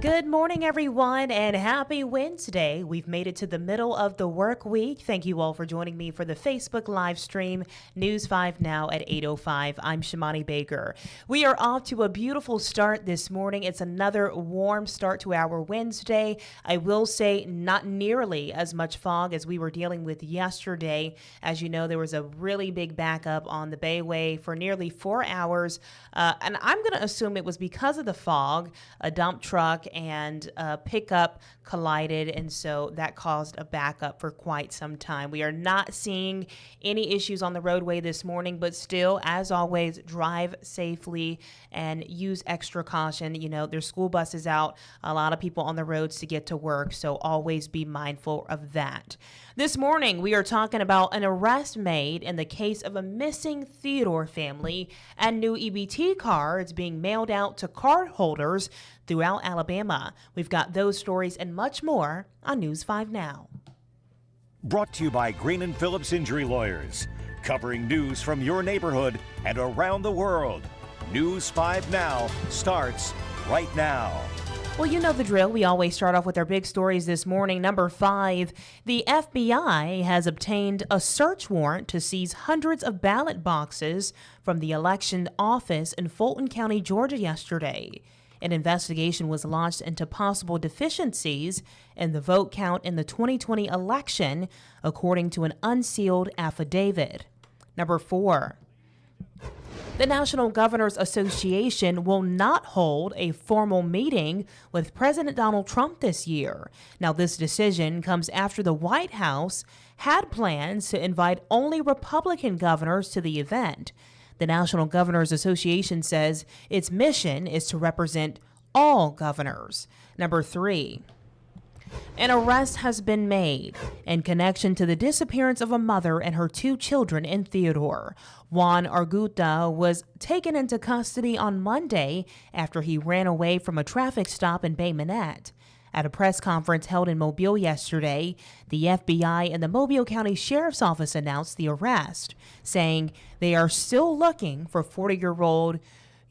Good morning, everyone, and happy Wednesday. We've made it to the middle of the work week. Thank you all for joining me for the Facebook live stream, News 5 Now at 8:05. I'm Shimani Baker. We are off to a beautiful start this morning. It's another warm start to our Wednesday. I will say not nearly as much fog as we were dealing with yesterday. As you know, there was a really big backup on the Bayway for nearly 4 hours, and I'm going to assume it was because of the fog. A dump truck and a pickup collided, and so that caused a backup for quite some time. We are not seeing any issues on the roadway this morning, but still, as always, drive safely and use extra caution. You know, there's school buses out, a lot of people on the roads to get to work, so always be mindful of that. This morning, we are talking about an arrest made in the case of a missing Theodore family and new EBT cards being mailed out to card holders throughout Alabama. We've got those stories and much more on News 5 Now. Brought to you by Green and Phillips Injury Lawyers, covering news from your neighborhood and around the world. News 5 Now starts right now. Well, you know the drill. We always start off with our big stories this morning. Number 5, the FBI has obtained a search warrant to seize hundreds of ballot boxes from the election office in Fulton County, Georgia yesterday. An investigation was launched into possible deficiencies in the vote count in the 2020 election, according to an unsealed affidavit. Number 4. The National Governors Association will not hold a formal meeting with President Donald Trump this year. Now, this decision comes after the White House had plans to invite only Republican governors to the event. The National Governors Association says its mission is to represent all governors. Number 3. An arrest has been made in connection to the disappearance of a mother and her 2 children in Theodore. Juan Arguta was taken into custody on Monday after he ran away from a traffic stop in Bay Minette. At a press conference held in Mobile yesterday, the FBI and the Mobile County Sheriff's Office announced the arrest, saying they are still looking for 40-year-old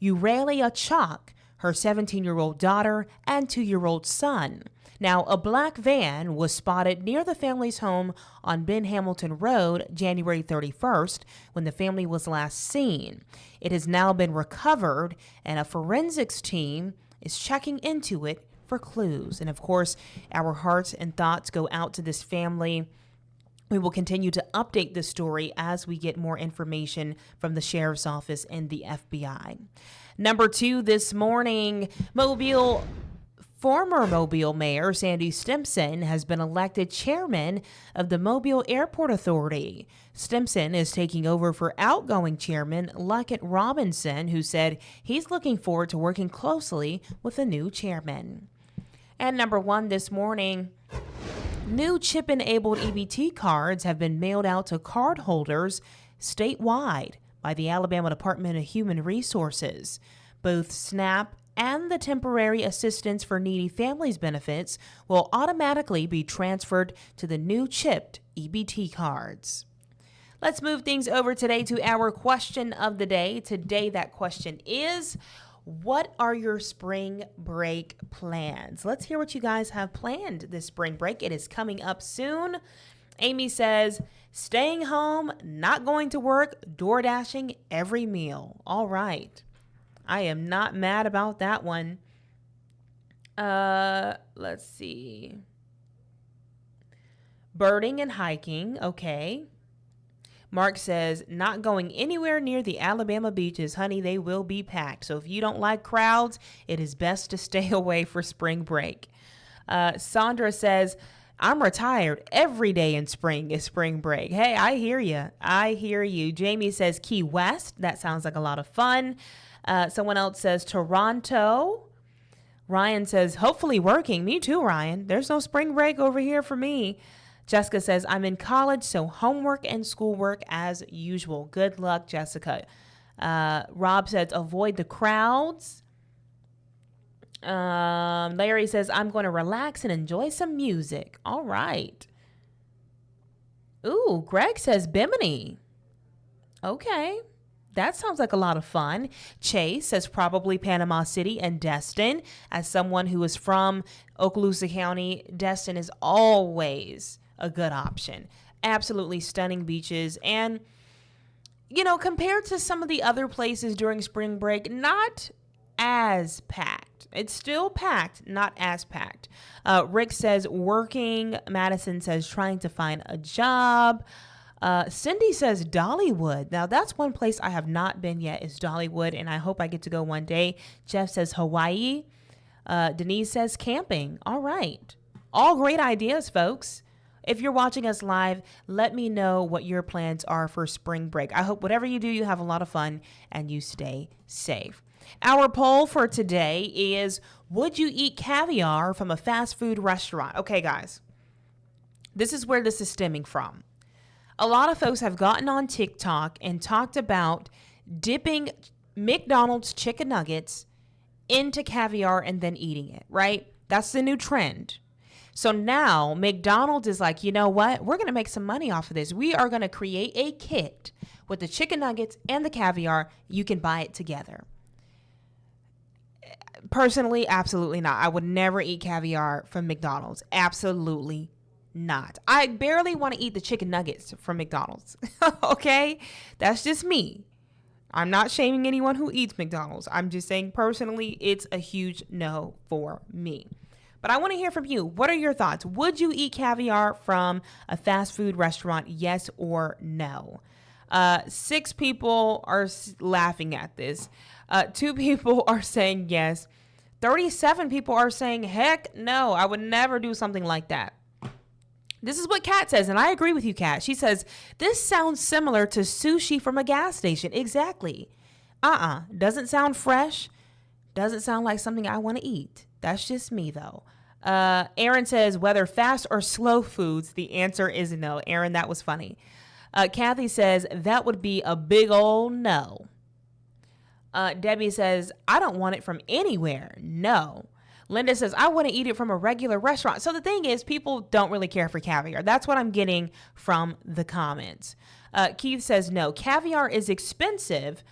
Aurelia Chalk, her 17-year-old daughter, and 2-year-old son. Now, a black van was spotted near the family's home on Ben Hamilton Road January 31st when the family was last seen. It has now been recovered, and a forensics team is checking into it for clues. And of course, our hearts and thoughts go out to this family. We will continue to update this story as we get more information from the Sheriff's Office and the FBI. Number 2 this morning, former Mobile Mayor Sandy Stimpson has been elected chairman of the Mobile Airport Authority. Stimpson is taking over for outgoing chairman Luckett Robinson, who said he's looking forward to working closely with the new chairman. And number 1 this morning, new chip-enabled EBT cards have been mailed out to card holders statewide by the Alabama Department of Human Resources. Both SNAP and the Temporary Assistance for Needy Families benefits will automatically be transferred to the new chipped EBT cards. Let's move things over today to our question of the day. Today, that question is, what are your spring break plans? Let's hear what you guys have planned this spring break. It is coming up soon. Amy says, staying home, not going to work, door dashing every meal. All right. I am not mad about that one. Let's see. Birding and hiking. Okay. Mark says, not going anywhere near the Alabama beaches. Honey, they will be packed. So if you don't like crowds, it is best to stay away for spring break. Sandra says, I'm retired. Every day in spring is spring break. Hey, I hear you. I hear you. Jamie says Key West. That sounds like a lot of fun. Someone else says Toronto. Ryan says, hopefully working. Me too, Ryan. There's no spring break over here for me. Jessica says, I'm in college, so homework and schoolwork as usual. Good luck, Jessica. Rob says, avoid the crowds. Larry says, I'm going to relax and enjoy some music. All right. Ooh, Greg says Bimini. Okay. That sounds like a lot of fun. Chase says probably Panama City and Destin. As someone who is from Okaloosa County, Destin is always a good option. Absolutely stunning beaches. And, you know, compared to some of the other places during spring break, not as packed. It's still packed, not as packed. Rick says working. Madison says trying to find a job. Cindy says Dollywood. Now, that's one place I have not been yet is Dollywood, and I hope I get to go one day. Jeff says Hawaii. Denise says camping. All right. All great ideas, folks. If you're watching us live, let me know what your plans are for spring break. I hope whatever you do, you have a lot of fun and you stay safe. Our poll for today is, would you eat caviar from a fast food restaurant? Okay, guys, this is where this is stemming from. A lot of folks have gotten on TikTok and talked about dipping McDonald's chicken nuggets into caviar and then eating it, right? That's the new trend. So now McDonald's is like, you know what? We're going to make some money off of this. We are going to create a kit with the chicken nuggets and the caviar. You can buy it together. Personally, absolutely not. I would never eat caviar from McDonald's. Absolutely not. I barely want to eat the chicken nuggets from McDonald's. Okay? That's just me. I'm not shaming anyone who eats McDonald's. I'm just saying personally, it's a huge no for me. But I want to hear from you. What are your thoughts? Would you eat caviar from a fast food restaurant? Yes or no? 6 people are laughing at this. 2 people are saying yes. 37 people are saying, heck no, I would never do something like that. This is what Kat says, and I agree with you, Kat. She says, this sounds similar to sushi from a gas station. Exactly. Doesn't sound fresh. Doesn't sound like something I want to eat. That's just me, though. Aaron says, whether fast or slow foods, the answer is no. Aaron, that was funny. Kathy says, that would be a big old no. Debbie says, I don't want it from anywhere. No. Linda says, I want to eat it from a regular restaurant. So the thing is, people don't really care for caviar. That's what I'm getting from the comments. Keith says, no, caviar is expensive,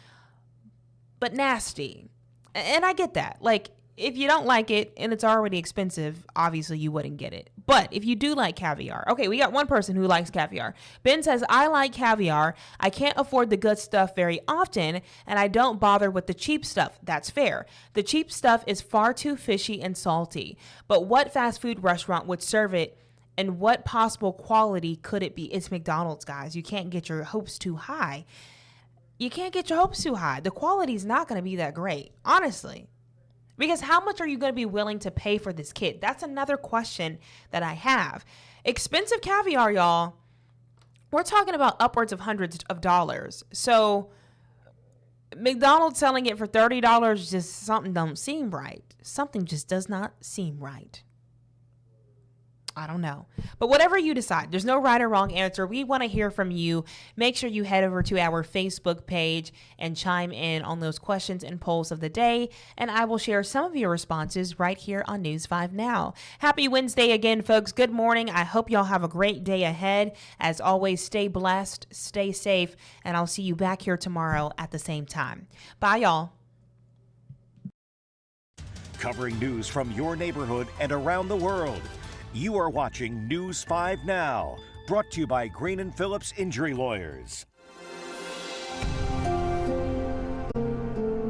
but nasty. And I get that. Like, if you don't like it and it's already expensive, obviously you wouldn't get it. But if you do like caviar, okay, we got one person who likes caviar. Ben says, I like caviar. I can't afford the good stuff very often, and I don't bother with the cheap stuff. That's fair. The cheap stuff is far too fishy and salty. But what fast food restaurant would serve it, and what possible quality could it be? It's McDonald's, guys. You can't get your hopes too high. You can't get your hopes too high. The quality is not going to be that great, honestly. Because how much are you going to be willing to pay for this kit? That's another question that I have. Expensive caviar, y'all. We're talking about upwards of hundreds of dollars. So McDonald's selling it for $30, just something don't seem right. Something just does not seem right. I don't know. But whatever you decide, there's no right or wrong answer. We want to hear from you. Make sure you head over to our Facebook page and chime in on those questions and polls of the day. And I will share some of your responses right here on News 5 Now. Happy Wednesday again, folks. Good morning. I hope y'all have a great day ahead. As always, stay blessed, stay safe, and I'll see you back here tomorrow at the same time. Bye, y'all. Covering news from your neighborhood and around the world. You are watching News 5 Now, brought to you by Green & Phillips Injury Lawyers.